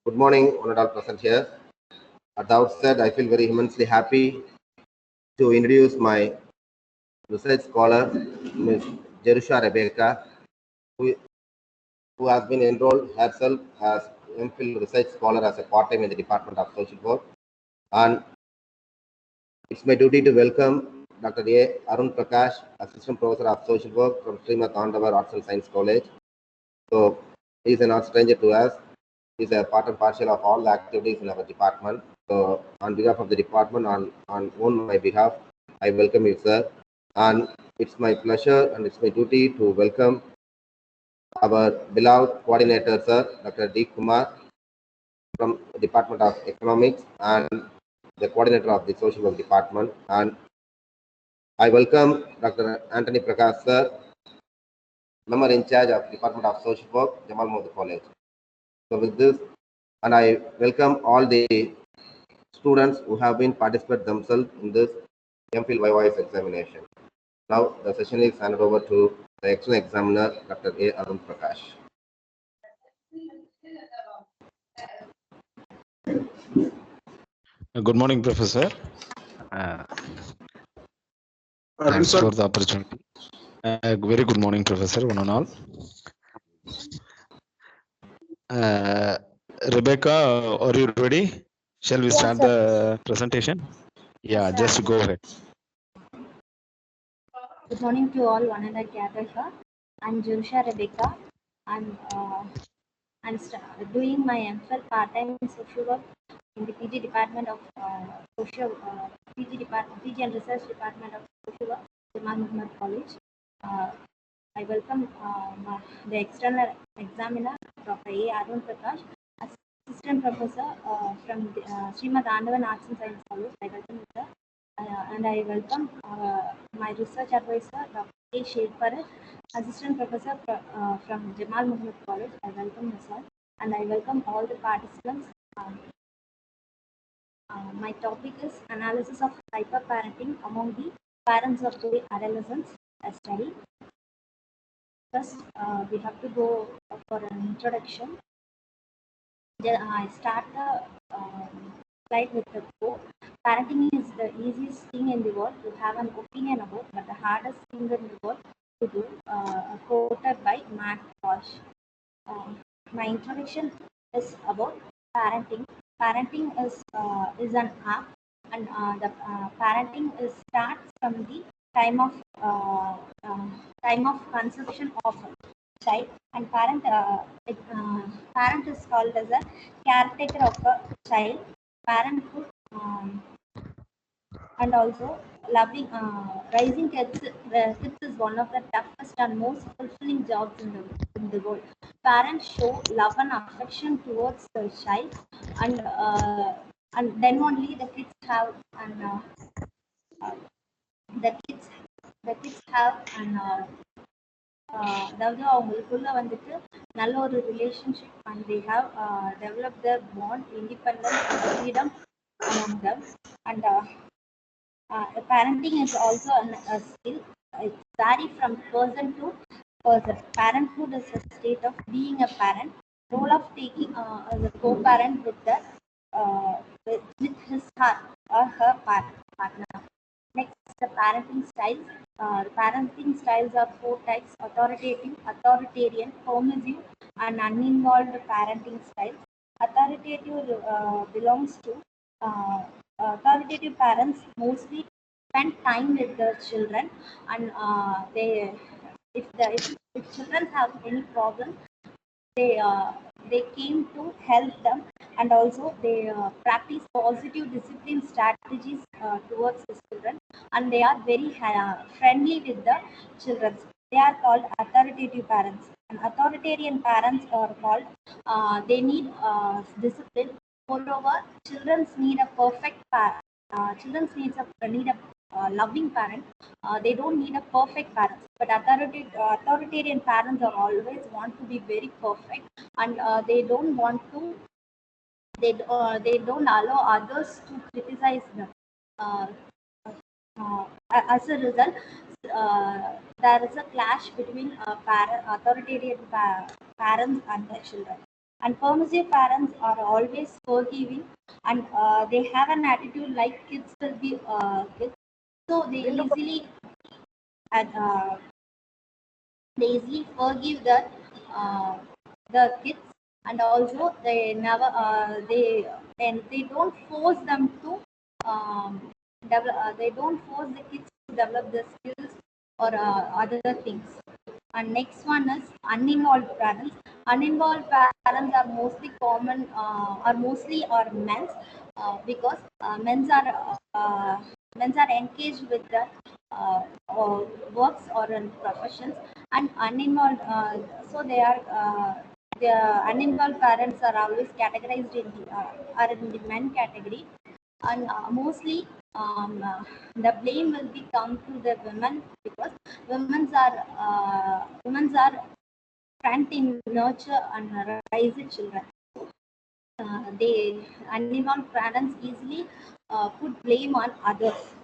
Good morning, all present here. At the outset, I feel very immensely happy to introduce my research scholar, Ms. JERUSHA REBEKHA, who has been enrolled herself as M.phil research scholar as a part-time in the Department of Social Work. And it's my duty to welcome Dr. Arun Prakash, Assistant Professor of Social Work from Srimad Andavan Arts and Science College. So he is not stranger to us. He is a part and parcel of all the activities in our department. So on behalf of the department, on my behalf, I welcome you, sir. And it's my pleasure and it's my duty to welcome our beloved coordinator, sir, Dr. D. Kumar, from the Department of Economics and the coordinator of the Social Work Department. And I welcome Dr. Anthony Prakash, sir, member in charge of Department of Social Work, Jamal Mohamed College. So with this, and I welcome all the students who have been participated themselves in this M.phil Viva-Voce examination. Now the session is handed over to the excellent examiner, Dr. Arun Prakash. Good morning, Professor. Thanks for the opportunity. Very good morning, Professor, one and all. Rebecca, are you ready? Shall we start the presentation? Yeah, just go ahead. Good morning to all one and I gather here. I'm JERUSHA REBEKHA. I'm doing my M.phil part-time in social work in the PG department of PG and research department of social work, Jamal Mohamed College. I welcome the external examiner, Dr. Arun Prakash, assistant professor from Srimad Andavan Arts and Science College. I welcome you, sir. And I welcome my research advisor, Dr. Sheik Fareeth, assistant professor from Jamal Mohamed College. I welcome you, sir. And I welcome all the participants. My topic is analysis of hyperparenting among the parents of the adolescents, a study. First, we have to go for an introduction. I start the slide with the quote. Parenting is the easiest thing in the world to have an opinion about, but the hardest thing in the world to do, quoted by M.phil. My introduction is about parenting. Parenting is an app, and the parenting starts from the time of conception of a child, and parent is called as a caretaker of a child. Parenthood and also raising kids is one of the toughest and most fulfilling jobs in the world. Parents show love and affection towards the child, and then only the kids have அதாவது அவங்களுக்குள்ள வந்துட்டு நல்ல ஒரு relationship and they have developed their bond, independence and freedom among them. And parenting is also a skill. It varies from person to person. Parenthood is a state of being a parent, role of taking as a co-parent with his or her partner. Next, the parenting styles. Parenting styles are 4 types: authoritative, authoritarian, permissive, and uninvolved parenting styles. Authoritative belongs to authoritative parents mostly spend time with the children, and if children have any problem, they came to help them, and also they practice positive discipline strategies towards the children, and they are very friendly with the children. They are called authoritative parents. And authoritarian parents are called they need discipline. Moreover, children need a loving parent. They don't need a perfect parent, but authoritarian parents are always want to be very perfect, and they don't want to they don't allow others to criticize them. As a result, there is a clash between authoritarian parents and their children. And permissive parents are always forgiving, and they have an attitude like kids will be kids, so and, uh, they easily forgive uh, the kids, and also they never they don't force them to they don't force the kids to develop the skills or other things. And next one is uninvolved parents. Uninvolved parents are mostly common or mostly or men's because men's are engaged with the or works or in professions, and uninvolved so they are the uninvolved parents are always categorized in the are in the men category. And mostly the blame will be come to the women, because women's are front in nurture and raise the children. They uninvolved parents easily put blame on others.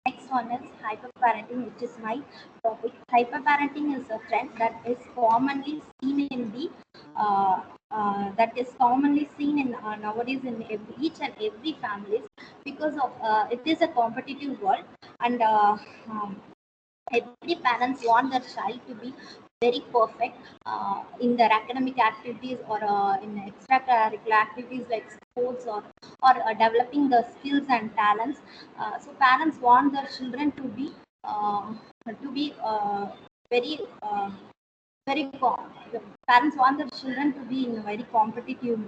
Next one is hyperparenting, which is my topic. Hyperparenting is a trend that is commonly seen in the nowadays in each and every families, because of it is a competitive world, and every parents want their child to be very perfect in their academic activities or in extracurricular activities like sports or developing the skills and talents. So parents want their children to be very very the parents want their children to be in a very competitive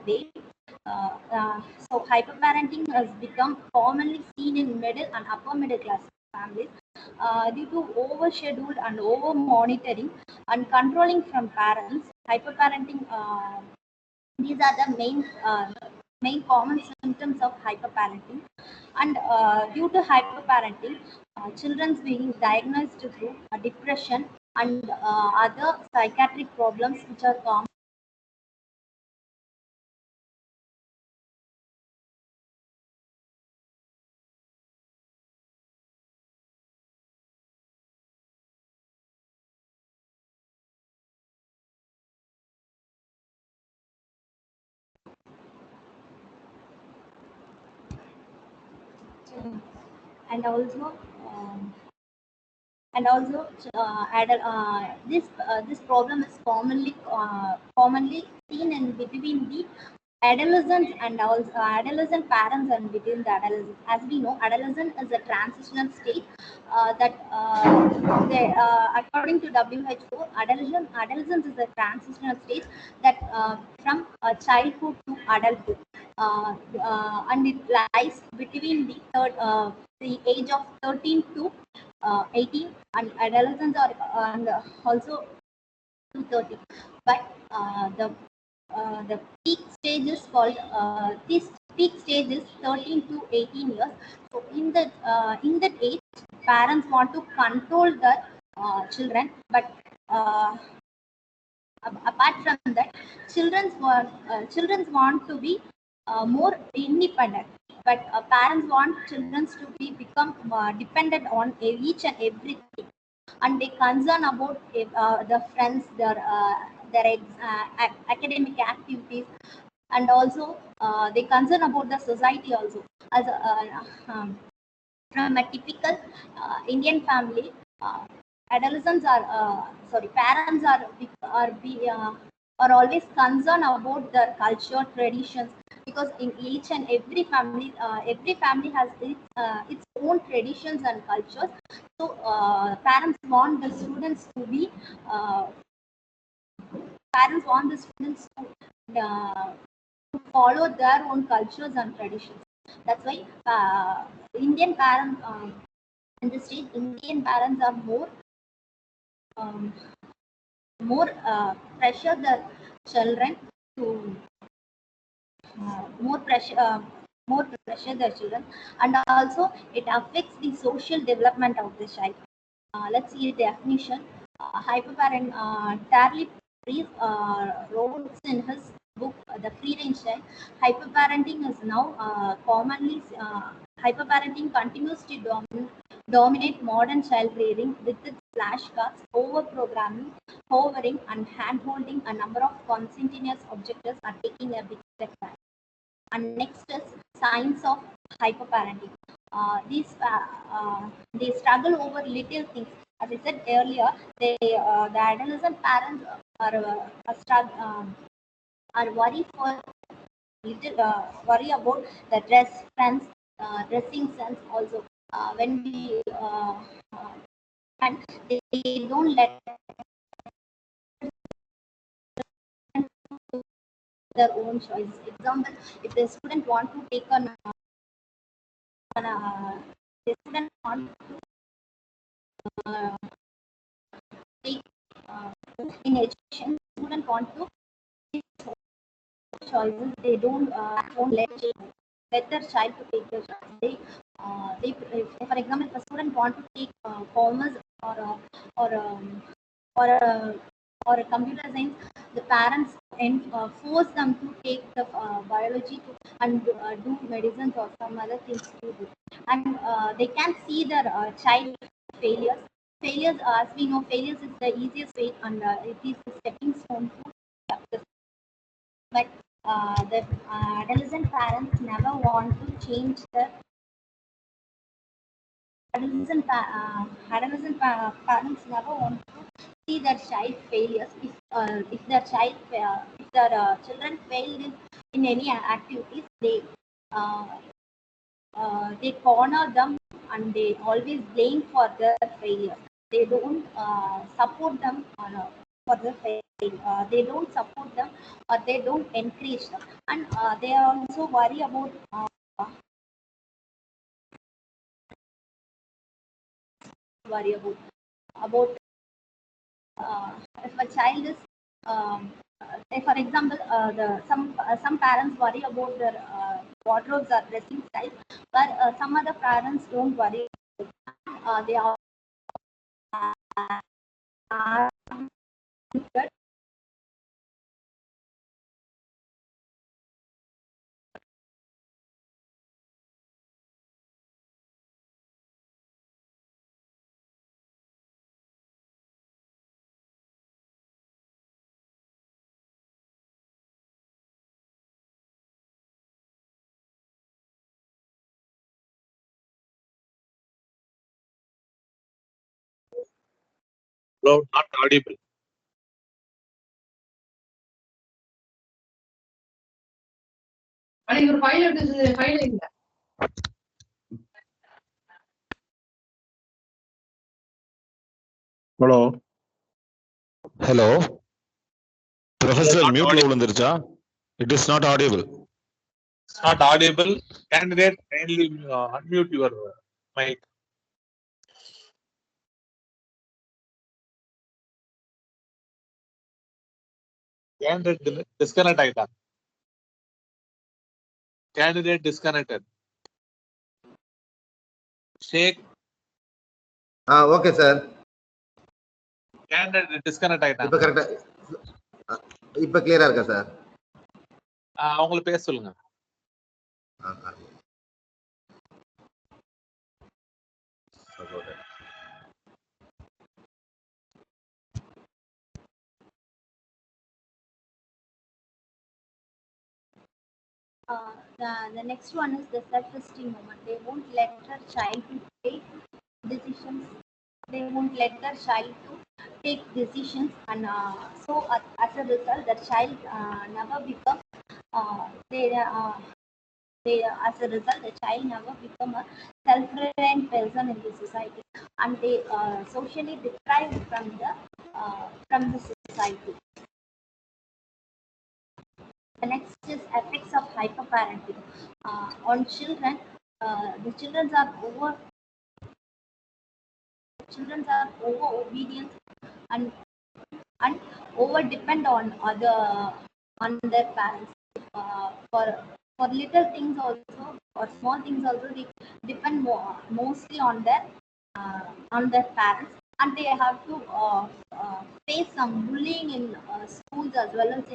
way. So hyperparenting has become commonly seen in middle and upper middle class families due to overscheduled and over monitoring and controlling from parents. Hyperparenting, these are the main common symptoms of hyperparenting. And due to hyperparenting, children being diagnosed through depression and other psychiatric problems which are common. And also this problem is commonly seen in between the adolescents and also adolescent parents and between the adolescents. As we know, adolescent is a transitional state according to WHO, adolescence is a transitional stage that from childhood to adulthood, and it lies between the age of 13 to 18, and adolescents are and also to 30. But the peak stage is called this peak stage is 13 to 18 years. So in that age, parents want to control their children, but apart from that, children want to be more independent, but parents want children to be become dependent on each and everything, and they concern about the friends, academic activities, and also they concern about the society also. As from a typical Indian family, adolescents are parents are always concerned about their culture traditions, because in each and every family has its own traditions and cultures. So parents want the students to be parents want the students to follow their own cultures and traditions. That's why Indian parents in the state, Indian parents are um, more pressure the children to more pressure the children, and also it affects the social development of the child. Let's see the definition. Hyperparent Tarly Priest wrote in his book The Free Range Child. Hyperparenting is now commonly hyperparenting continues to dominate modern child rearing with its flashcards, over-programming, hovering, and hand-holding. A number of conscientious objectors are taking a big step back. And next is signs of hyperparenting. They struggle over little things. As I said earlier, the adolescent parents are worried for little worry about the dressing sense also. When we and they don't let their own choices. Example, if the student want to take the student want to take in education, student want to take choices. They don't let their child to take the choice. For example, if a student want to take commerce or or um, or a or a computer science, the parents force them to take the biology and do medicines or some other things to do, and they can see their child failures. Failures, as we know, failures is the easiest way, and it is the stepping stone to success. But the adolescent parents never want to change the parents never want to see their child failures. If their children failed in any activities, uh, they corner them and they always blame for their failure. They don't support them for their failure. They don't support them or they don't encourage them, and they are also worry about if a child is say for example, some parents worry about their wardrobes or dressing style, but some other parents don't worry. They are Hello, not audible. Hello. Hello. Professor, Not mute audible. விழுந்துருச்சா? It is not audible. It's not audible. Candidate, kindly unmute your mic. Candidate disconnect ಆಯ್ತಾ? Candidate disconnected. Sheik. Okay, sir. Candidate disconnect ஆயிட்டாங்க. இப்ப கரெக்ட்டா இப்ப கிளியரா இருக்கா sir? அவங்கள பேச சொல்லுங்க. The next one is the self-esteem moment. They won't let their child to take decisions. They won't let their child to take decisions, and so as a result, the child never become. As a result, the child never become a self-reliant person in the society, and they socially deprived from the society. The next is effects of hyperparenting on children. The children are over obedient and over depend on their parents for little things also, or small things also. They depend mostly on their parents, and they have to face some bullying in schools as well as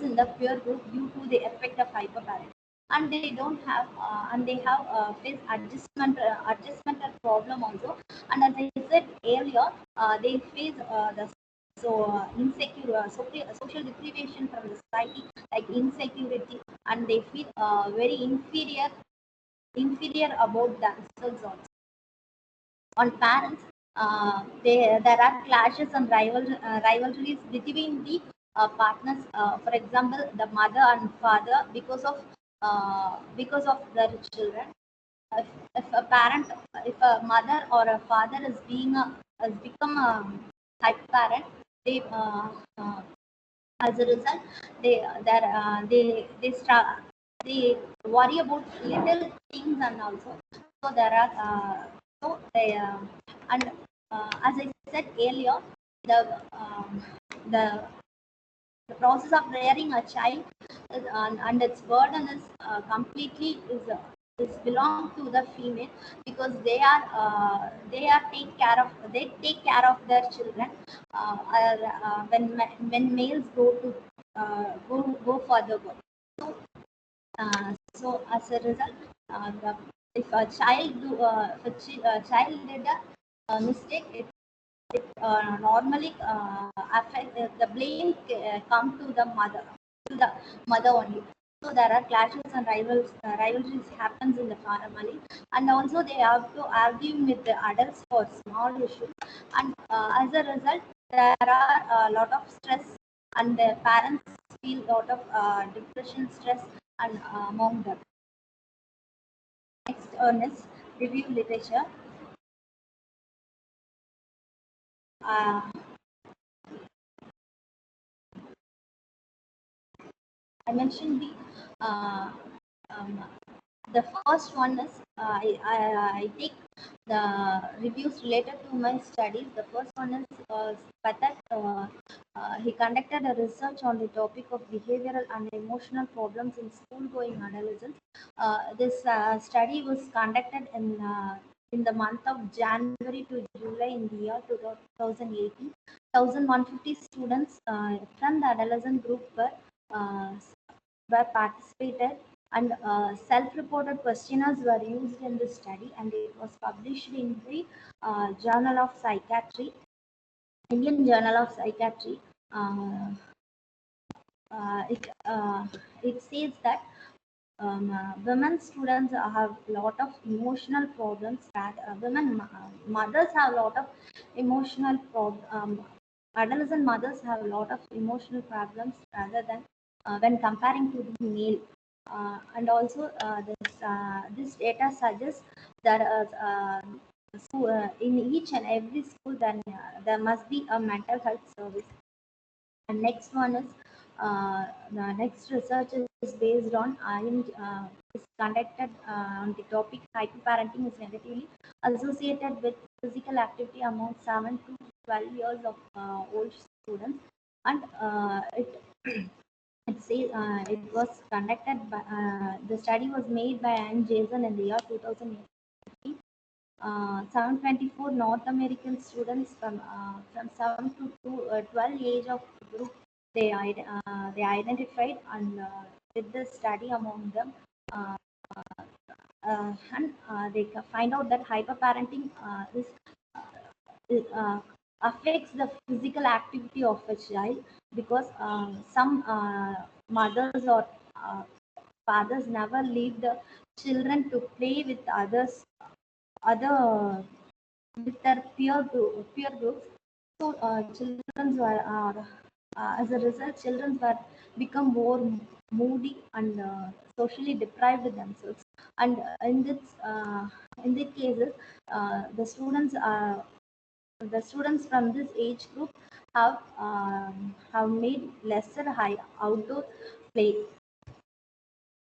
in the peer group due to the effect of hyperparenting. and they don't have and they have face adjustment problem also. And as I said earlier, they face the insecure social deprivation from the society, like insecurity, and they feel very inferior about themselves also. On parents, there are clashes and rivalries between the partners. For example, the mother and father, because of their children. If a parent, if a mother or a father has become a type parent, they as a result, they start, they worry about little things. And also, so there are so they and as I said earlier, the um, the the process of rearing a child and its burden is completely is belong to the female, because they take care of their children, when males go to go for the work. So so as a result, if a child child did a mistake, it normally affect the blame come to the mother only. So there are clashes and rivalries happens in the family, and also they have to argue with the adults for small issues. And as a result, there are a lot of stress, and the parents feel a lot of depression, stress, and among them. Next one is review literature. Uh, I mentioned um, the first one is I take the reviews related to my studies. The first one is Patak. He conducted a research on the topic of behavioral and emotional problems in school-going adolescents. This study was conducted in the month of January to July in the year 2018. 1,150 students from the adolescent group uh, were participated, and self-reported questionnaires were used in the study, and it was published in the Journal of Psychiatry, Indian Journal of Psychiatry. Uh, it says that women students have a lot of emotional problems, that mothers have a lot of emotional adolescent mothers have a lot of emotional problems rather than when comparing to the male. And also this data suggests that in each and every school, then there must be a mental health service. And next one is the next research is based on is conducted on the topic hyperparenting is negatively associated with physical activity among 7 to 12 years of old students. And it it says it was conducted by the study was made by Ann Jason in the year 2008. 724 North American students from 7 to 12 age of group, they identified and did the study among them, uh, and they find out that hyperparenting affects the physical activity of a child, because some mothers or fathers never leave the children to play with other with their peer groups. So children were as a result, children were become more moody and socially deprived themselves. And in these cases, the students from this age group have made lesser high outdoor play.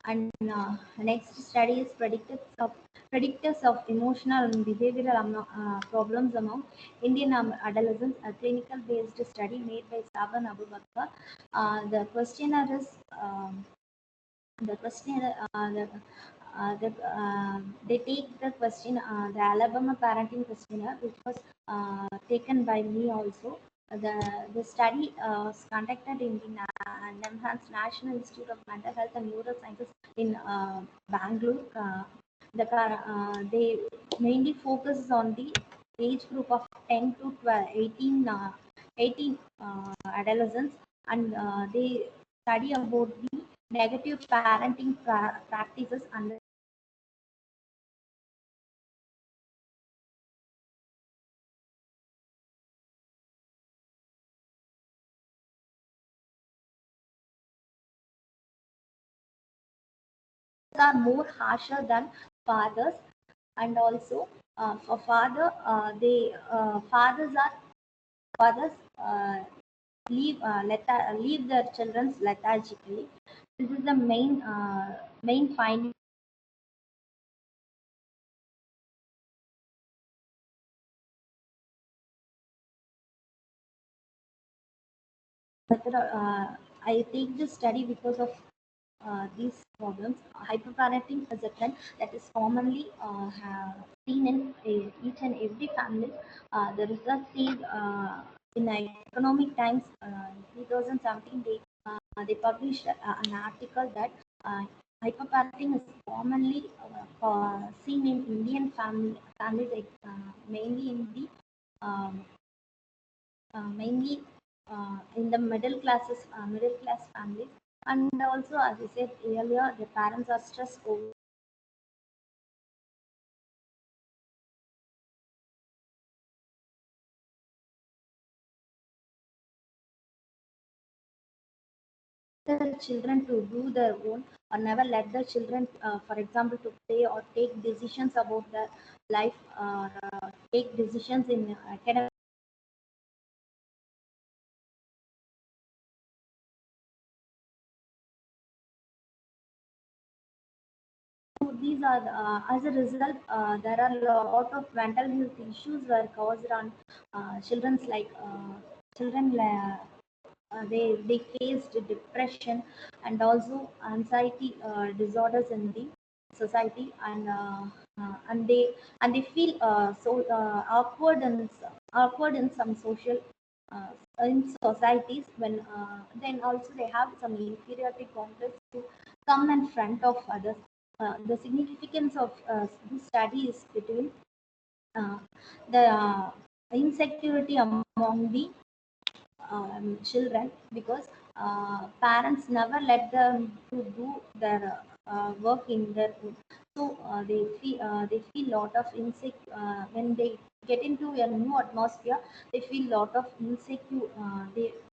And next study is predictors of emotional and behavioral problems among Indian adolescents, a clinical based study made by Saban Abu Bakr. The questionnaire is the questionnaire they take the question, the Alabama parenting questionnaire, which was taken by me also. the study was conducted in the NEMHANS National Institute of Mental Health and Neurosciences in Bangalore. They mainly focuses on the age group of 10 to 12, 18 adolescents, and they study about the negative parenting practices and are more harsher than fathers. And also for fathers leave their children lethargically. This is the main finding. I take this study because of these problems. Hyperparenting is a trend that is commonly seen in each and every family. The research says in Economic Times 2017, they published an article that hyperparenting is commonly seen in Indian families, like, um, mainly in the middle class families. And also, as I said earlier, the parents are stressed over the children to do their own, or never let the children, for example, to play or take decisions about their life, or take decisions in academic. So these are as a result, there are a lot of mental health issues were caused on children's, like children. They faced depression and also anxiety disorders in the society, and they feel so awkward in some social uh, in societies, when then also they have some inferiority complex to come in front of others. The significance of this study is between uh, the insecurity among the children, because parents never let them to do their work in their own. So they feel lot of insecure when they get into a new atmosphere. They feel lot of insecure.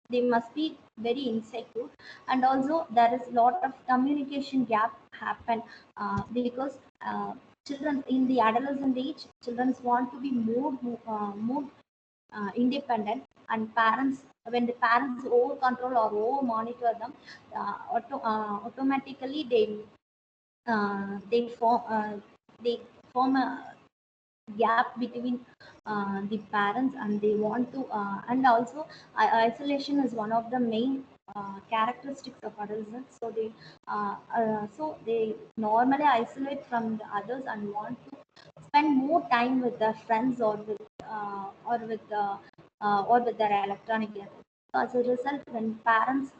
They must be very insecure, and also there is lot of communication gap happen because children in the adolescent age, children want to be more independent, and parents, when the parents over control or over monitor them, automatically they form they form a gap between the parents, and they want to and also isolation is one of the main characteristics of adolescents. So they normally isolate from the others and want to spend more time with their friends, or with their electronic gadgets. So as a result, when parents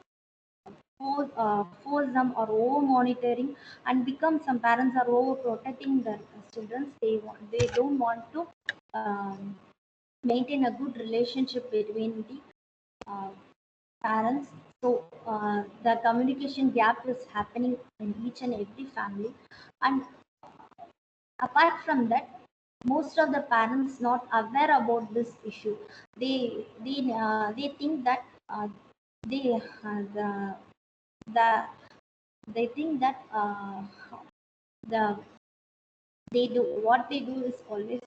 force them or over monitoring, and become, some parents are over protecting their children, they don't want to um, maintain a good relationship between the uh, parents. So the communication gap is happening in each and every family. And apart from that, most of the parents not aware about this issue. They think that they the the they think that the they do what they do is always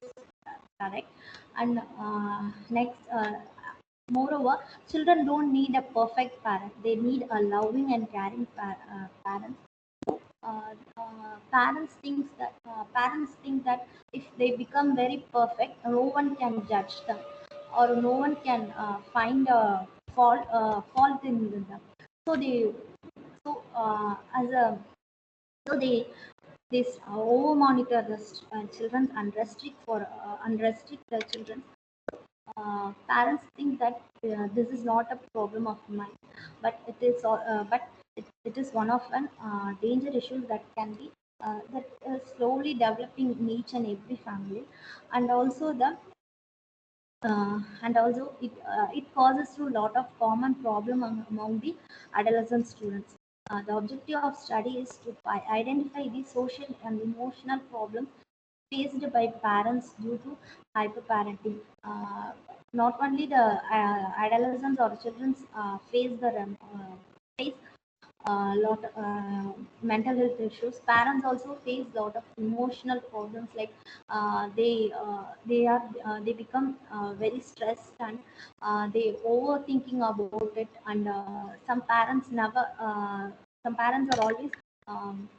correct. And next, moreover, children don't need a perfect parent, they need a loving and caring parent. Parents think that if they become very perfect, no one can judge them, or no one can find a fault in them. So they so as a so they over monitor the children, and restrict the children. parents think that this is not a problem of mine, but it is one of an danger issues that can be that is slowly developing in each and every family, and also it causes through a lot of common problem among the adolescent students. The objective of study is to identify the social and emotional problems faced by parents due to hyperparenting. Not only the adolescents or children face lot mental health issues. Parents also face a lot of emotional problems, like they become very stressed, and they overthinking about it, and some parents are always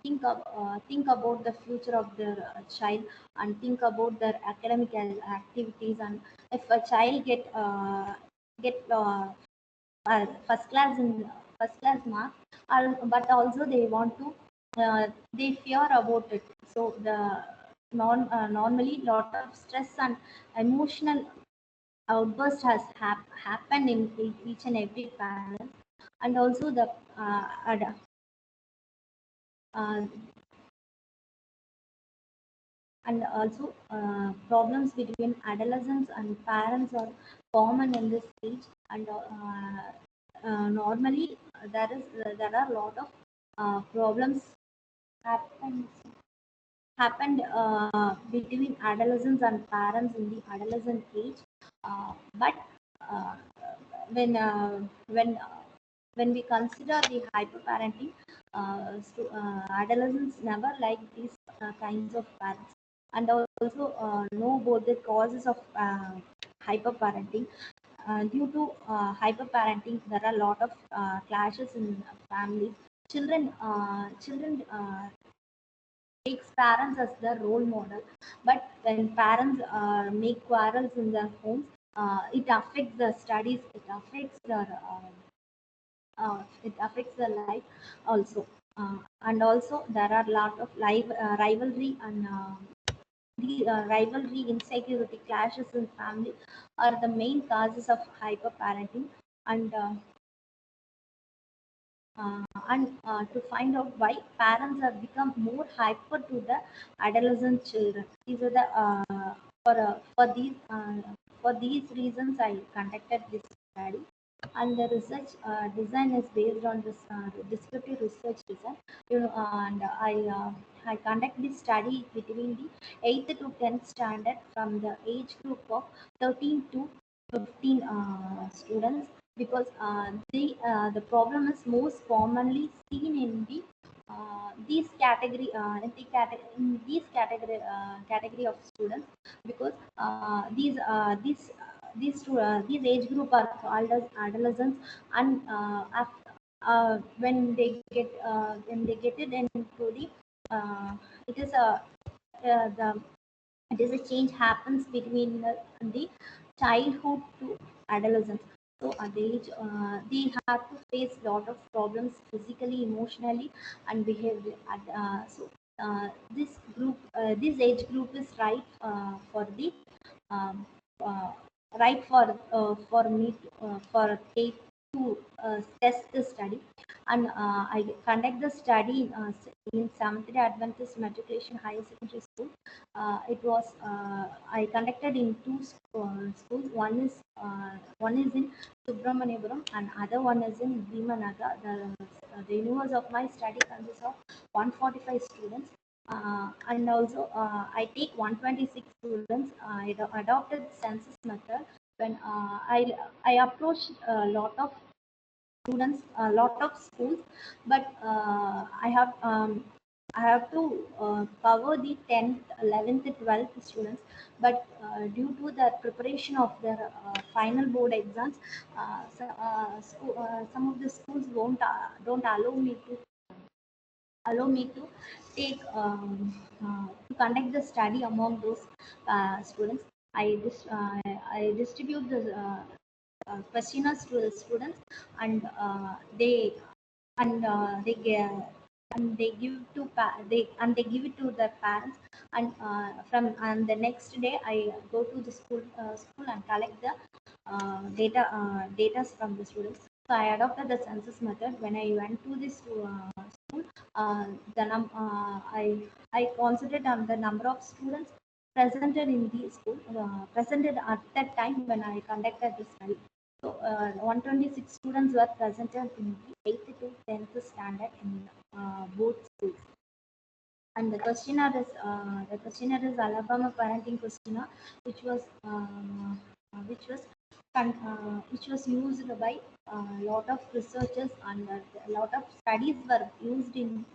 think about the future of their child, and think about their academic activities, and if a child get first class in first class mark, but also they want to they fear about it. So the normally lot of stress and emotional outburst has happened in each and every parent, and also the uh, and also problems between adolescents and parents are common in this age, and normally there are a lot of problems happen happened between adolescents and parents in the adolescent age, but uh, when uh, when uh, when we consider the hyperparenting, adolescents never like these kinds of parents, and also know about the causes of hyperparenting. Due to hyperparenting, there are a lot of clashes in families. Children takes parents as their role model, but when parents make quarrels in their homes, it affects the studies, it affects the life also. And also there are a lot of rivalry, and the rivalry, insecurity, clashes in family are the main causes of hyperparenting. And to find out why parents have become more hyper to the adolescent children. These are the for these reasons I conducted this study, and the research design is based on this descriptive research design. And I conduct this study between the 8th to 10th standard from the age group of 13 to 15 students, because the problem is most commonly seen in the in these category of students, because these age group are called as adolescents, and when they get it into the it is a the it is a change happens between the childhood to adolescence. So at the age, they have to face a lot of problems physically, emotionally, and behavior. This age group is right for the um, uh, right for me for take to test the study, and I conduct the study in Seventh Day Adventist Matriculation Higher Secondary School. It was I conducted in two schools. One is in Subramaniapuram, and other one is in Bhimanaga. The universe of my study consists of 145 students. And also I take 126 students. I adopted census method when I approached a lot of students, a lot of schools, but I have to cover the 10th, 11th, 12th students, but due to the preparation of their final board exams, some of the schools don't allow me to take to conduct the study among those students. I distribute the questionnaires to the students, and they get and they give to they give it to the parents, and the next day I go to the school and collect the data from the students. So I adopted the census method. When I went to this school, the I concentrate on the number of students presented in the school, presented at that time when I conducted the study. So 126 students were presented in the 8th to 10th standard in both schools. And the questionnaire is Alabama parenting questionnaire, which was which was which was used by a lot of researchers, and a lot of studies were used in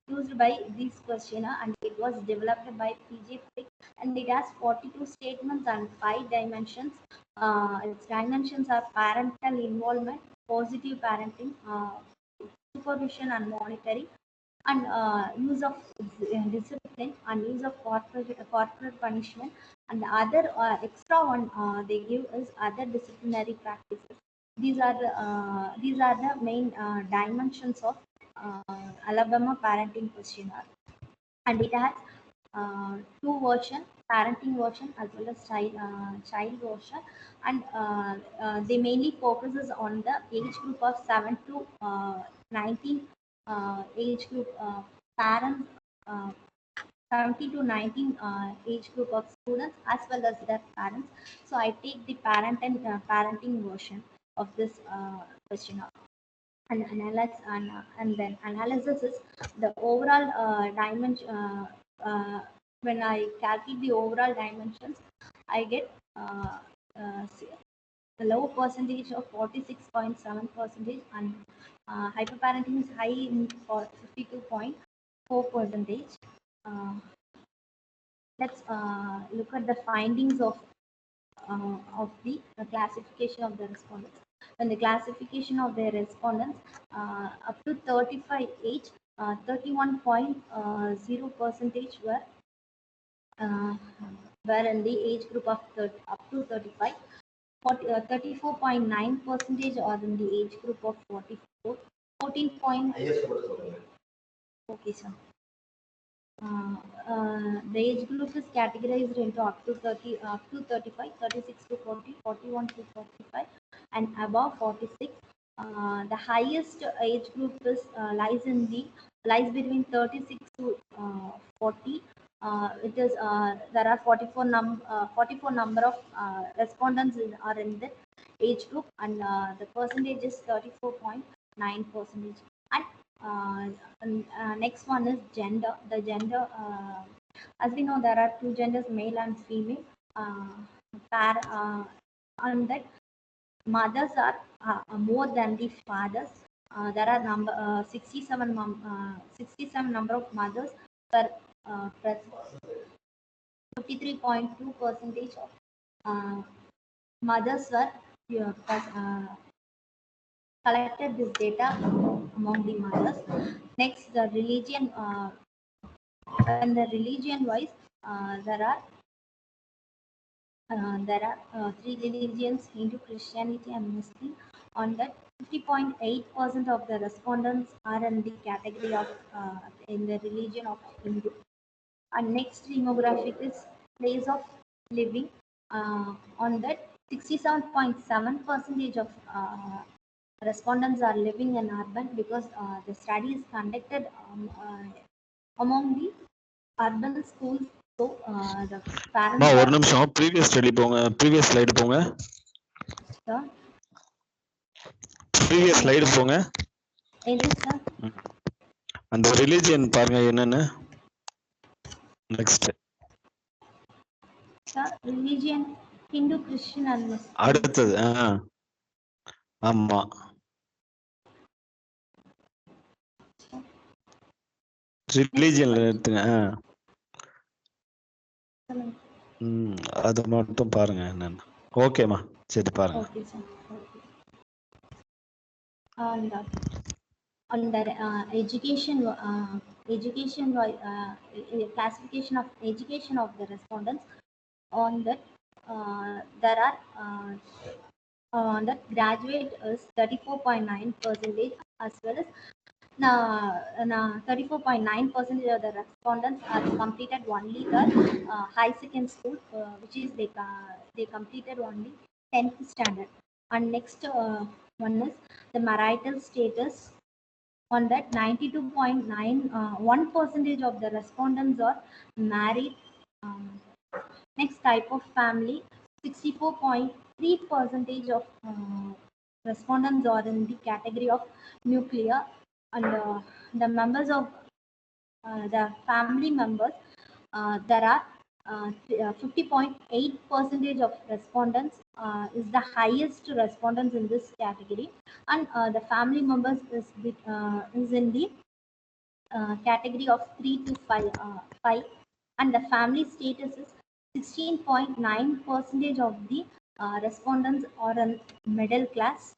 used by this questionnaire, and it was developed by PJ Frick, and it has 42 statements and 5 dimensions. Its dimensions are parental involvement, positive parenting, supervision and monitoring, and use of discipline, and use of corporate punishment, and the other extra one they give is other disciplinary practices. These are the main dimensions of Alabama parenting questionnaire, and it has two version, parenting version as well as child version, and they mainly focuses on the age group of 7 to 19 age group parents, uh, 17 to 19 age group of students as well as their parents. So I take the parenting version of this questionnaire, and and then analysis is the overall dimension. When I calculate the overall dimensions, I get the low percentage of 46.7%, and hyperparenting is high in for 52.4%. Uh, let's look at the findings of the classification of the respondents. When the classification of the respondents up to 35 age, 31.0% uh, were in the age group of up to 35. 34.9% are in the age group of 44. 14 point. Okay, sir. The age group is categorized into up to 30, up to 35, 36 to 40, 41 to 45, and above 46. The highest age group is lies between 36 to 40. It is there are 44 number of respondents are in the age group, and the percentage is 34.9%. And next one is gender. The gender, as we know, there are two genders, male and female. And that mothers are more than the fathers. There are 67 number of mothers per 53.2% of mothers were collected this data among the mothers. Next, the religion. And the religion wise, there are three religions: Hindu, Christianity, and Muslim. On that, 50.8% of the respondents are in the category of in the religion of Hindu. And next demographic is place of living. On that, 67.7% of respondents are living in urban, because the study is conducted among the urban schools. So the parents ஒரு are. நிமிஷம் previous study போங்க, previous slide போங்க, Sir, previous slide போங்க. எது sir? அந்த religion பாருங்க என்னன்னு. Next sir, religion Hindu, Christian and Muslim. அடுத்தது ஆமா, ரிலிஜியன்ல எடுத்துங்க. அது மட்டும் பாருங்க என்னன்னு. ஓகேமா, சரி பாருங்க. Okay sir. And under education classification of education of the respondents, on that there are that graduate is 34.9%, as well as Now, 34.9% of the respondents are completed only the high second school, which is they completed only 10th standard. And next one is the marital status. On that, 92.91% of the respondents are married. Next type of family, 64.3% of respondents are in the category of nuclear, and the members of the family members, there are 50.8% of respondents is the highest respondents in this category, and the family members is in the category of 3 to 5, and the family status is 16.9% of the respondents are in middle class.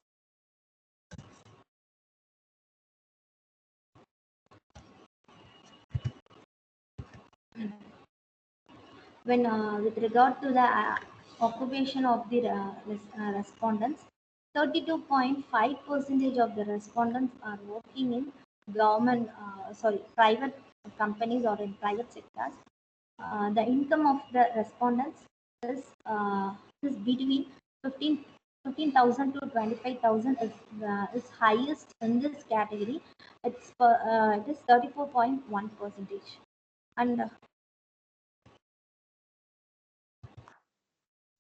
When with regard to the occupation of the respondents, 32.5% of the respondents are working in private companies or in private sectors. The income of the respondents is between 15,000 to 25,000 is highest in this category. It is 34.1%. And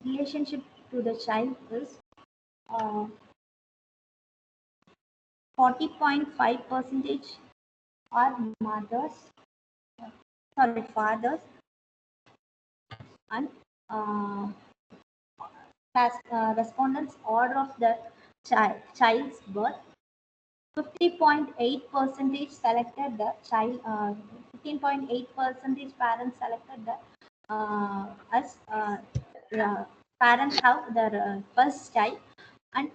relationship to the child is 40.5% are fathers, and respondents order of the child's birth. 50.8% selected the child. 15.8% parents selected the as parents have their first child, and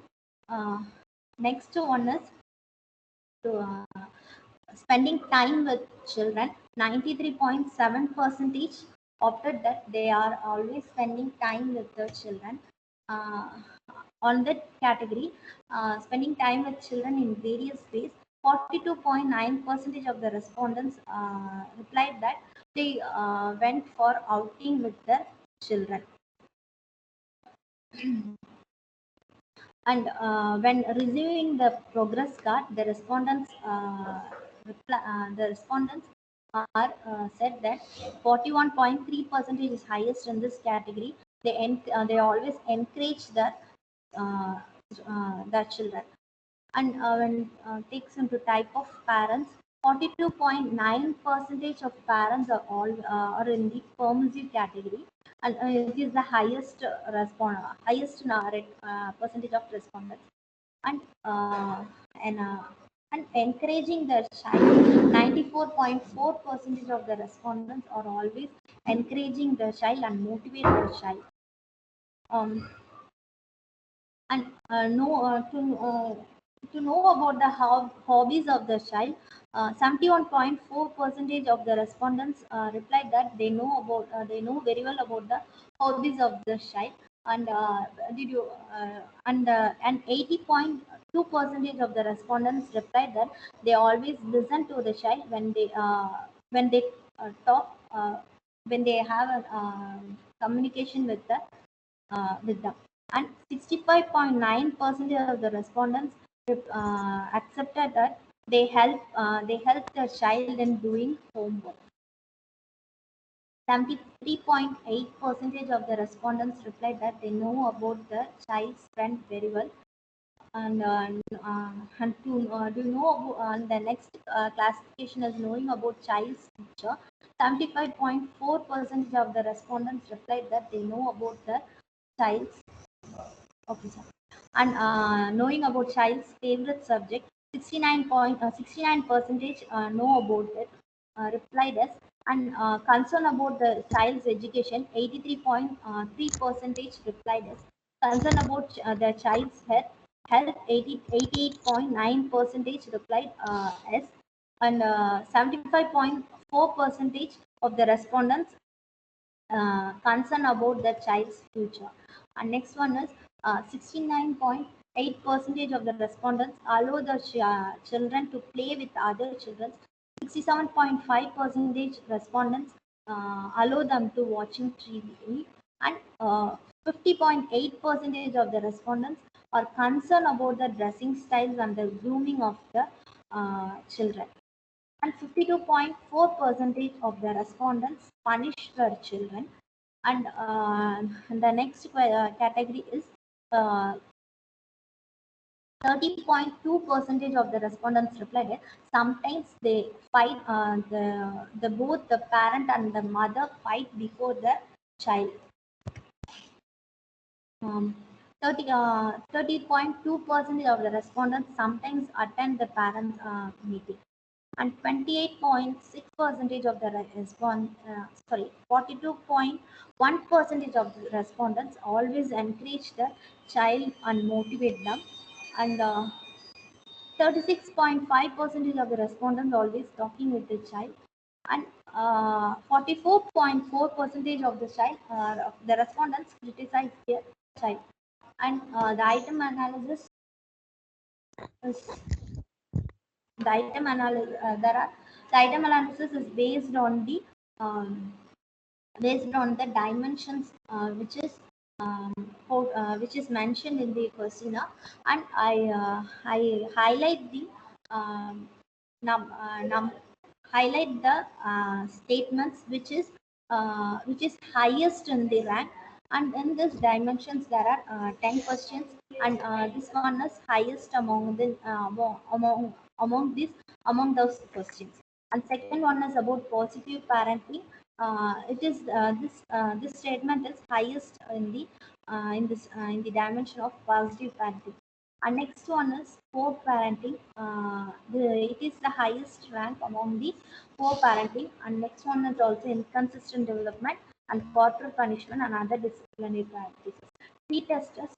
next one is to spending time with children. 93.7% opted that they are always spending time with the children. On that category, spending time with children in various ways, 42.9% of the respondents replied that they went for outing with their children. And when receiving the progress card, the respondents are said that 41.3% is highest in this category. They always encourage their children. And when takes into type of parents, 42.9% of parents are in the permissive category, and it is the highest percentage of respondents. And and encouraging the child, 94.4% of the respondents are always encouraging the child and motivate the child. And to know about the hobbies of the child, 71.4% of the respondents replied that they know very well about the hobbies of the child, and and 80.2% of the respondents replied that they always listen to the child when they talk, when they have a communication with them. And 65.9% of the respondents accepted that they help their child in doing homework. 73.8% of the respondents replied that they know about the child's friend very well. And to know about, the next classification is knowing about child's teacher. 75.4% of the respondents replied that they know about the child's officer. And knowing about child's favorite subject, 69% know about it, replied us. And concern about the child's education, 83.3% replied us. Concern about the child's health, 88.9% replied yes. And 75.4% of the respondents concern about the child's future. And next one is 69.8% 58% of the respondents allow the children to play with other children. 67.5% respondents allow them to watching TV, and 50.8% of the respondents are concerned about the dressing styles and the grooming of the children. And 52.4% of the respondents punish their children. And the next category is 30.2% of the respondents replied that sometimes they fight, the both the parent and the mother fight before the child. 30.2% of the respondents sometimes attend the parent meeting, and 28.6% of the 42.1% of the respondents always encourage the child and motivate them, and 36.5% of the respondents always talking with the child, and 44.4% of the child of the respondents criticize their child. And the item analysis is the item analysis. The item analysis is based on the dimensions which is mentioned in the questionnaire, and I highlight the highlight the statements which is highest in the rank, and in this dimensions there are 10 questions, and this one is highest among the among those questions. And second one is about positive parenting. It is this statement is highest in the in the dimension of positive parenting. And next one is poor parenting. It is the highest rank among the poor parenting. And next one is also inconsistent development and corporal punishment and other disciplinary practices. T-testers,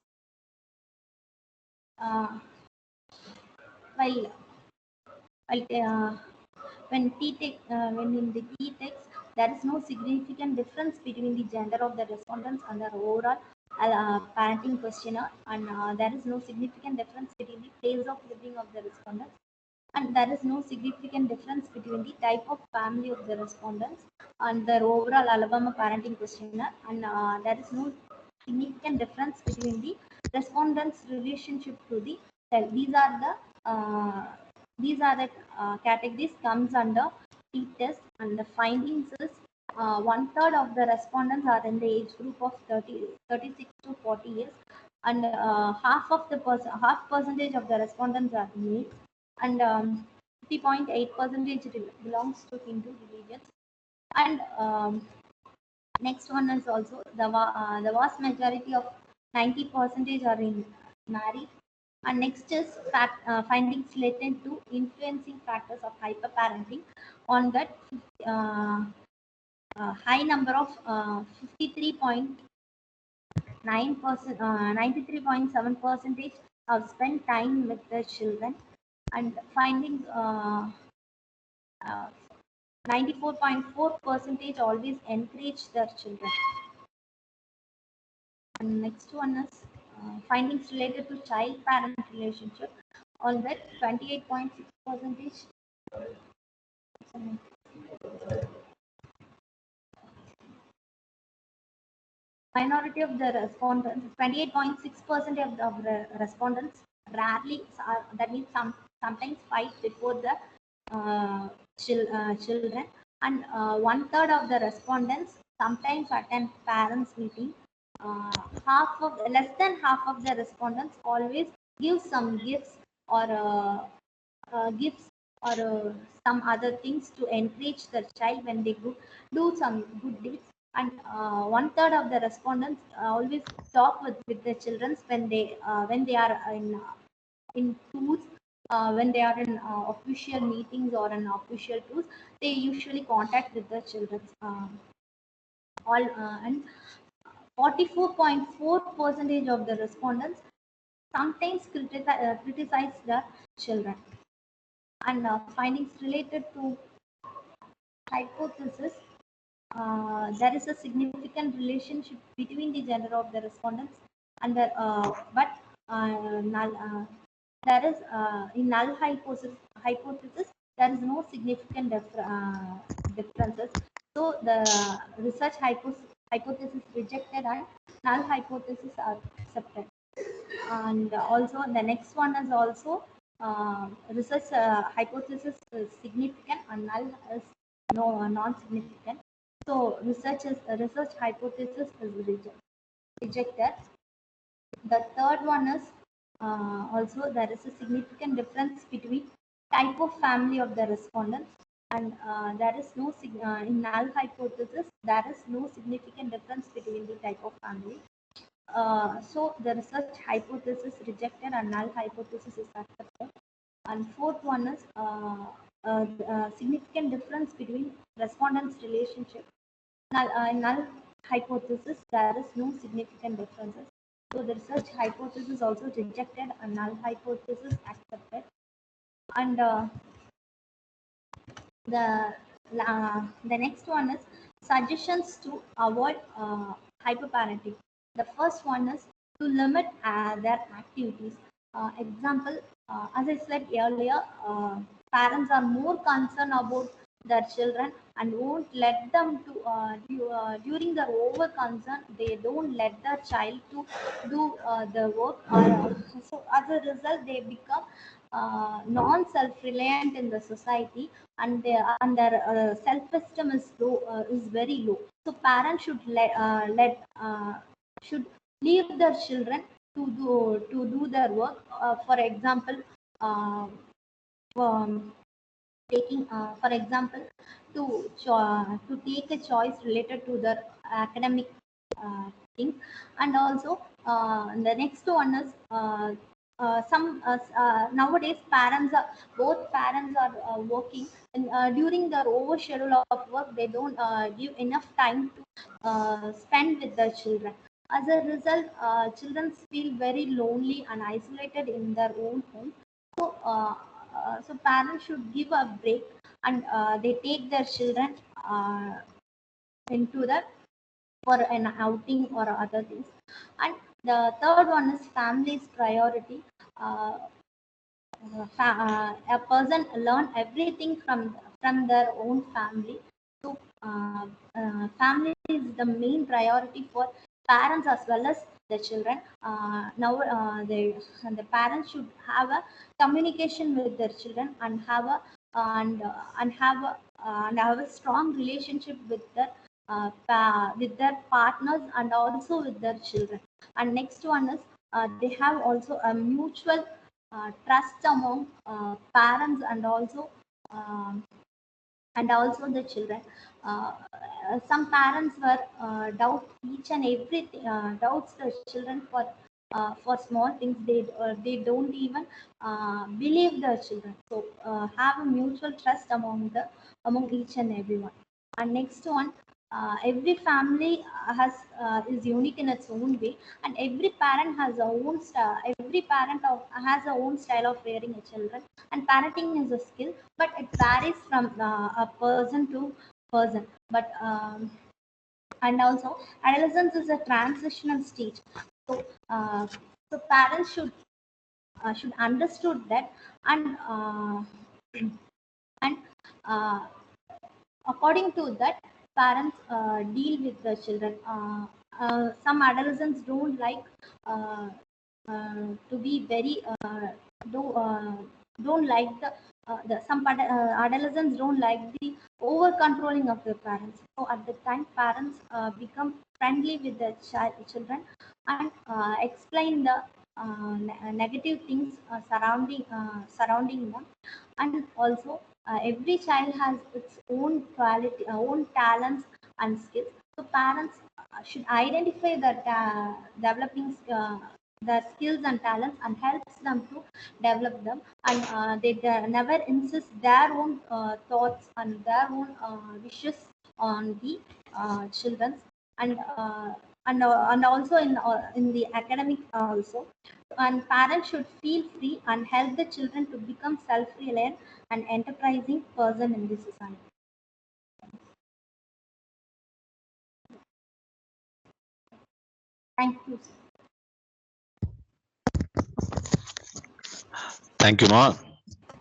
while when in the T-text, there is no significant difference between the gender of the respondents and their overall parenting questionnaire, and there is no significant difference between the place of living of the respondents, and there is no significant difference between the type of family of the respondents and their overall Alabama parenting questionnaire, and there is no significant difference between the respondents' relationship to the child. These are the categories comes under T-test, and the findings is 1/3 of the respondents are in the age group of 36 to 40 years, and half percentage of the respondents are male, and 50.8% belongs to Hindu religion, and next one is also the vast majority of 90% are in married. And next is findings related to influencing factors of hyperparenting. On that, high number of 53.9%, 93.7% have spent time with the children, and findings 94.4% always encourage their children. And next one is findings related to child-parent relationship. On that, 28.6%. Minority of the respondents, 28.6% of the respondents rarely, that means sometimes fight before the children, and 1/3 of the respondents sometimes attend parents meeting. Less than half of the respondents always give some gifts or some other things to encourage the child when they do some good deeds, and 1/3 of the respondents always talk with the children when they are in tours, when they are in official meetings or in official tours. They usually contact with the children. And 44.4% of the respondents sometimes criticize the children. And findings related to hypothesis, there is a significant relationship between the gender of the respondents and the, but there is in null hypothesis there is no significant differences. So the research hypothesis rejected and null hypothesis are accepted. And also the next one is also research hypothesis is significant and null is non-significant. So research hypothesis is rejected. The third one is also there is a significant difference between type of family of the respondents, and there is no in null hypothesis there is no significant difference between the type of family. So the research hypothesis rejected and null hypothesis is accepted. And fourth one is significant difference between respondents' relationship. Null hypothesis there is no significant differences. So the research hypothesis also rejected and null hypothesis accepted. And the next one is suggestions to avoid hyperparenting. The first one is to limit their activities. Example, as I said earlier, parents are more concerned about their children and won't let them to during their over concern they don't let their child to do the work, so as a result they become non-self-reliant in the society, and their self-esteem is low, is very low. So parents should should leave their children to do their work. For example, um, taking for example to take a choice related to their academic things. And also the next one is nowadays both parents are working, and during their over schedule of work they don't give enough time to spend with their children. As a result, children feel very lonely and isolated in their own home. So so parents should give a break, and they take their children into the for an outing or other things. And the third one is family's priority. A person learn everything from their own family. So family is the main priority for parents as well as the children. Now the parents should have a communication with their children and have a and have a strong relationship with their partners and also with their children. And next one is they have also a mutual trust among parents um, and also the children. Some parents were doubt each and everything, doubts the children for small things. They don't even believe the children. So have a mutual trust among each and everyone. And next one, every family is unique in its own way, and every parent has a own style. Every parent has a own style of rearing a children, and parenting is a skill, but it varies from a person to person. But and also adolescence is a transitional stage. So so parents should understood that, and uh, according to that, parents deal with the children. Some adolescents don't like to be very do, don't like the some adolescents don't like the over controlling of their parents. So at the time, parents become friendly with the children and explain the negative things surrounding them. And also every child has its own quality, own talents and skills. So parents should identify that developing the skills and talents and helps them to develop them. And they never insist their own thoughts and their own wishes on the children. And and also in the academic also. And parents should feel free and help the children to become self-reliant and enterprising person in the society. Thank you. Thank you, Ma.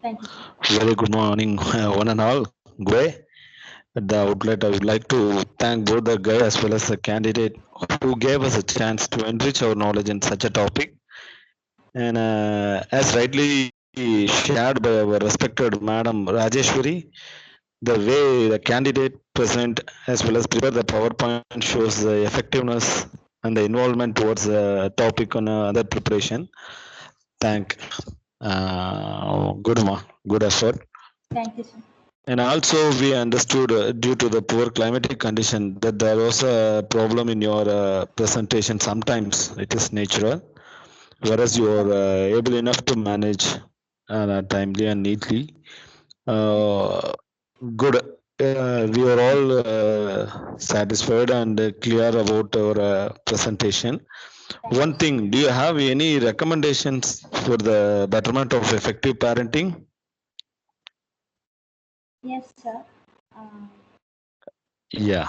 Thank you, sir. Very good morning, one and all. Gwe. At the outlet, I would like to thank both the guy as well as the candidate who gave us a chance to enrich our knowledge in such a topic. And as rightly shared by our respected Madam Rajeshwari, the way the candidate present as well as prepare the PowerPoint shows the effectiveness and the involvement towards the topic on other preparation. Thank. Good, Ma. Good effort. Thank you, sir. And also we understood due to the poor climatic condition that there was a problem in your presentation. Sometimes it is natural, whereas you are able enough to manage timely and neatly. Good. We are all satisfied and clear about our presentation. One thing, do you have any recommendations for the betterment of effective parenting? Yes, sir. Yeah.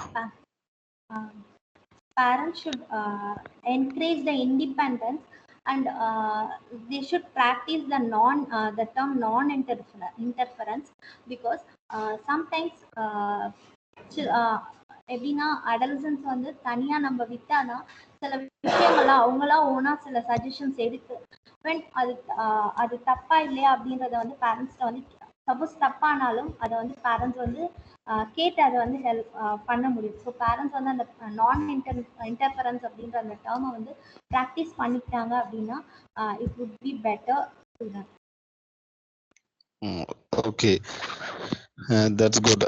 Parents should encourage the independence, and they should practice the term non-interference, because sometimes எப்படின்னா adolescents வந்து தனியா நம்ம விட்டானா சில விஷயங்கள்லாம் அவங்களா ஓனா சில சஜஷன்ஸ் எடுத்து when அது தப்பா இல்லையா அப்படின்றத வந்து பேரண்ட்ஸ்ட வந்து சப்போஸ் தப்பானாலும் அதை வந்து பேரண்ட்ஸ் வந்து கேட்டு அதை வந்து ஹெல்ப் பண்ண முடியும். ஸோ பேரண்ட்ஸ் வந்து அந்த இன்டர்ஃபரன்ஸ் அப்படின்ற அந்த டேர்மை வந்து ப்ராக்டிஸ் பண்ணிக்கிட்டாங்க அப்படின்னா it would be better. Okay, that's good.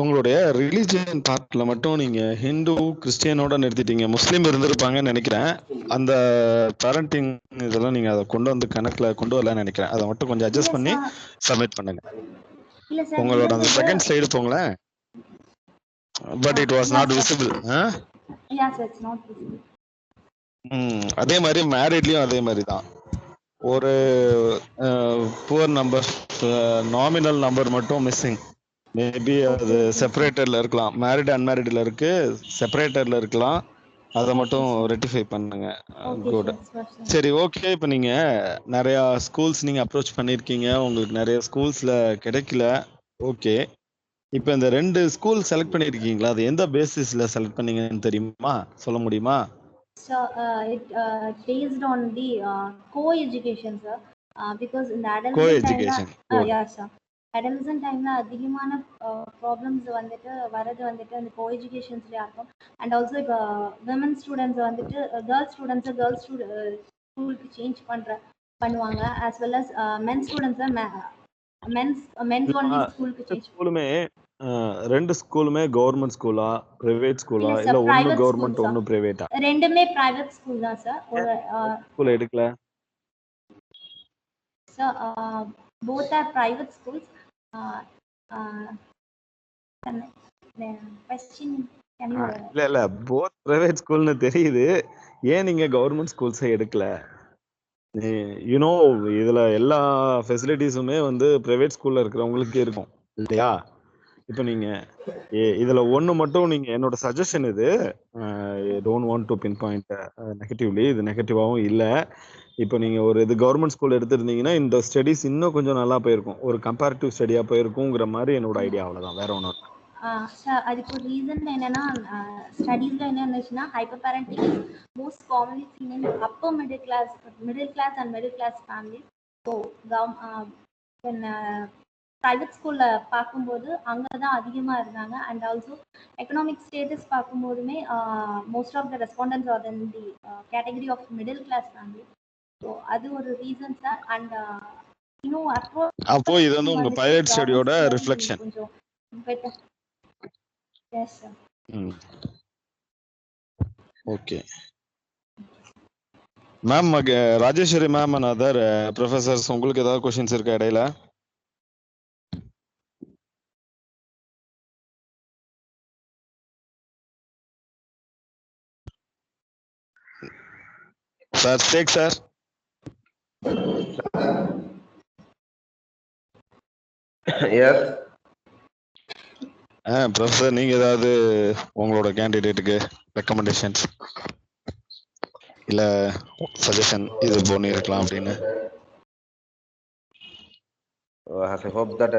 உங்களுடைய ரிலீஜியன் பார்ட்ல மட்டும் நீங்க ஹிந்து கிறிஸ்டியனோட நிறுத்திட்டீங்க. முஸ்லீம் இருந்திருப்பாங்கன்னு நினைக்கிறேன். அந்த பேரண்டிங் இதெல்லாம் நீங்க அதை கொண்டு வந்து கணக்குல கொண்டு வரலன்னு நினைக்கிறேன். அதை மட்டும் கொஞ்சம் அட்ஜஸ்ட் பண்ணி சப்மிட் பண்ணுங்க. உங்களோட அந்த செகண்ட் ஸ்லைடு போங்களேன். But it was not visible. அதே மாதிரி மேரிட்லயும் அதே மாதிரி தான். ஒரு புவர் நம்பர் நாமினல் நம்பர் மட்டும் மிஸ்ஸிங். மேபி அது செப்பரேட்டர்ல இருக்கலாம். மேரிட் அன்மேரிட்ல இருக்கு, செப்பரேட்டர்ல இருக்கலாம். அதை மட்டும் ரெக்டிஃபை பண்ணுங்க. குட். சரி, ஓகே. இப்போ நீங்க நிறைய ஸ்கூல்ஸ் நீங்க அப்ரோச் பண்ணிருக்கீங்க, உங்களுக்கு நிறைய ஸ்கூல்ஸ்ல கிடைக்கல. ஓகே, இப்போ இந்த 2 ஸ்கூல் செலக்ட் பண்ணிருக்கீங்களா? அது எந்த பேசிஸ்ல செலக்ட் பண்ணீங்கன்னு தெரியுமா, சொல்ல முடியுமா? So it based on the co-education, sir, because in the adolescent time, yeah, sir, adolescent time la அதிகமான problems வந்துட்டு வரது வந்துட்டு அந்த co-educationsலயா இருக்கும். And also women students வந்துட்டு girls ஸ்கூலுக்கு சேஞ்ச் பண்ணுவாங்க, as well as men students men's only ஸ்கூலுக்கு சேஞ்ச். ஸ்கூலுமே 2 ஸ்கூலுமே கவர்மெண்ட் ஸ்கூலா பிரைவேட் ஸ்கூலா இல்ல ஒன்னு கவர்மெண்ட் ஒன்னு பிரைவேட்டா? ரெண்டுமே பிரைவேட் ஸ்கூல் தான் சார். ஒரு ஸ்கூல் எடுக்கல sir. both are private schools. question can you இல்ல both private ஸ்கூல்னு தெரியுது. ஏன் நீங்க கவர்மெண்ட் ஸ்கூல்ஸை எடுக்கல? யூனோ இதுல எல்லா ஃபெசிலிட்டிஸுமே வந்து பிரைவேட் ஸ்கூல்ல இருக்கிறவங்களுக்கு இருக்கும் இல்லையா? இப்போ நீங்க இதுல ஒண்ணு மட்டும் நீங்க, என்னோட சஜஷன் இது, don't want to pin point negatively, இது நெகட்டிவாவும் இல்ல. இப்போ நீங்க ஒரு இது கவர்மெண்ட் ஸ்கூல் எடுத்திருந்தீங்கன்னா இந்த ஸ்டடிஸ் இன்னும் கொஞ்சம் நல்லா போயிருக்கும், ஒரு கம்பேரிட்டிவ் ஸ்டடியா போயிருக்குங்கிற மாதிரி என்னோட ஐடியா. அவ்வளவுதான், வேற ஒன்றும். சார் அதுக்கு ஒரு ரீசன் என்னன்னா, ஸ்டடீஸ்ல என்ன இருந்துச்சுன்னா hyper parenting most commonly seen in upper middle class and middle class family. So private ஸ்கூலில் பார்க்கும்போது அங்கே தான் அதிகமாக இருந்தாங்க. அண்ட் ஆல்சோ எக்கனாமிக் ஸ்டேட்டஸ் பார்க்கும்போதுமே most of the respondents are in the category of middle class family. So அது ஒரு reason sir. And இன்னும் அப்போ இது வந்து உங்க பிரைவேட் ஸ்டடியோட ரிஃப்ளெக்ஷன் கொஞ்சம் better. Yes sir. Okay ma'am. Rajeshwari ma'am and other professors, உங்களுக்கு ஏதாவது கொஸ்டின்ஸ் இருக்கா இடையில? Sir Sheikh sir. Yes professor, நீங்க ஏதாவது உங்களோட கேண்டிடேட்டுக்கு ரெக்கமெண்டேஷன்ஸ் இல்ல சஜஷன் இது பண்ணிருக்கலாம் அப்படின்னு? As I hope that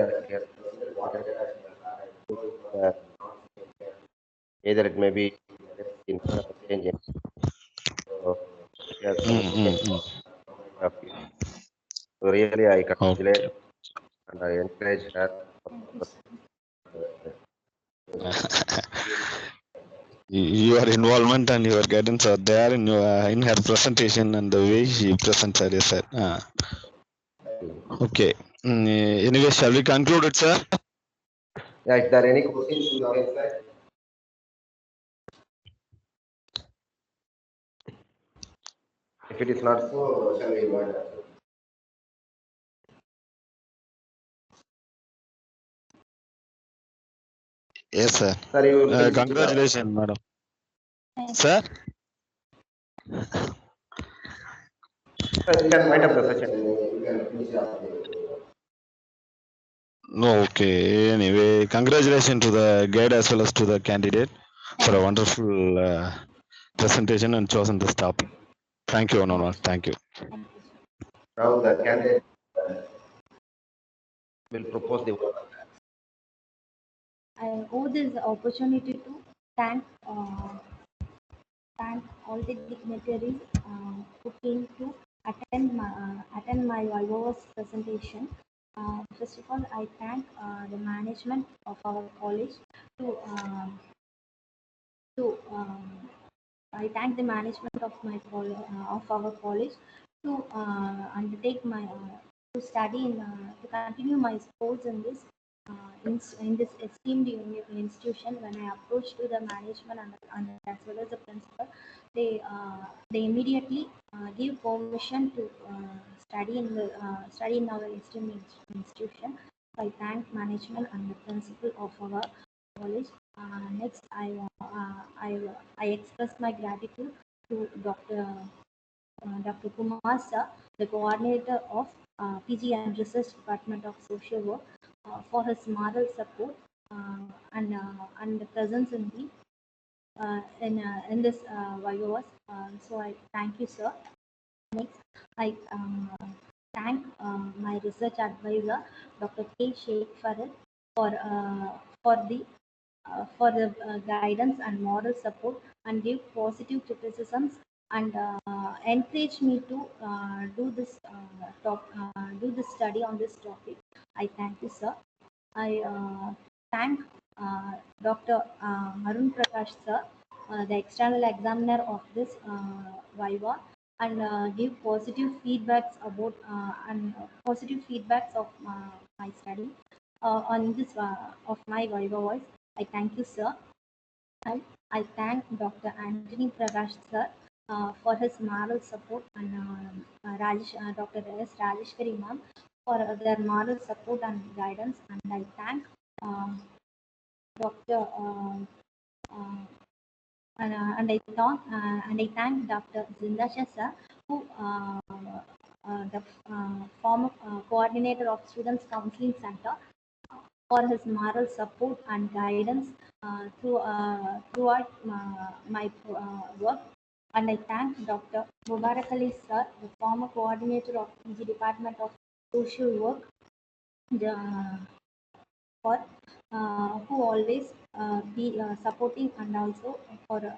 either it may be in change. So, yes, of you. So really, I congratulate Okay. and I encourage her. Thank you, sir. Your involvement and your guidance are there in her presentation and the way she presents her, sir. Okay. Anyway, shall we conclude it, sir? Yeah, if there are any questions from your side, if it is not so, shall we go ahead? Yes, sir. Sir, you will finish. Congratulations, madam. Thank Sir? Sir, you can wind up the session. You can finish up. No, okay. Anyway, congratulations to the guide as well as to the candidate for a you. wonderful presentation and chosen this topic. Thank you, one and all. Thank you. Thank you, sir. Now the candidate will propose the. I owe this opportunity to thank thank all the dignitaries who came to attend my Viva-Voce presentation. First of all, I thank the management of our college to to I thank the management of of our college to undertake my to study to continue my sports in this in this esteemed institution. When I approached to the management and as well as the principal, they immediately give permission to study in our esteemed institution. I thank management and the principal of our college. Next, I express my gratitude to Dr. Kumar sir, the coordinator of PG and Research Department of Social Work, for his moral support and the presence in the in this Viva-Voce. So I thank you, sir. Next, I thank my research advisor, Dr. Sheik Fareeth, for the guidance and moral support and give positive criticisms and encourage me to do this study on this topic. I thank you, sir. I thank Dr. Arun Prakash, sir, the external examiner of this Viva, and give positive feedbacks about and positive feedbacks of my study on this of my Viva-Voce. I thank you, sir. And I thank Dr. Anthony Prakash, sir, for his moral support and Dr. S. Rajeshwari ma'am for their moral support and guidance. And I thank Dr. Uh, and I thank Dr. Zindasha sir, who the former coordinator of Students Counseling Center, for his moral support and guidance throughout my work. And I thank Dr. Mubarak Ali sir, the former coordinator of PG Department of Social Work, the, for who always be supporting and also for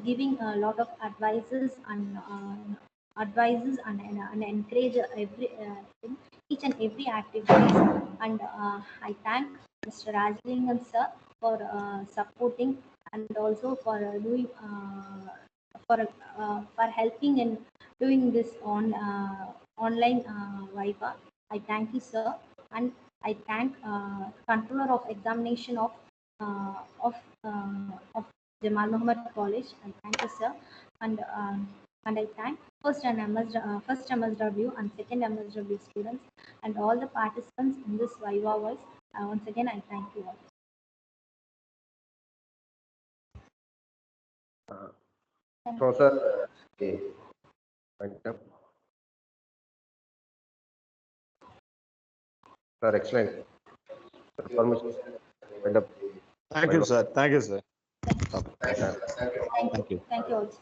giving a lot of advices and encourage in each and every activities. And I thank Mr. Rajalingam sir for supporting and also for doing for helping in doing this online Viva. I thank you, sir, and I thank controller of examination uh, of of Jamal Mohamed College. I thank you, sir, and and I thank first MSW and second MSW students and all the participants in this Viva Voice. Once again, I thank you all. So, sir, wind up. Sir, excellent. Sir, permission. Wind up. Thank you, sir. Thank you, sir. Thank you. Thank you. Thank you also.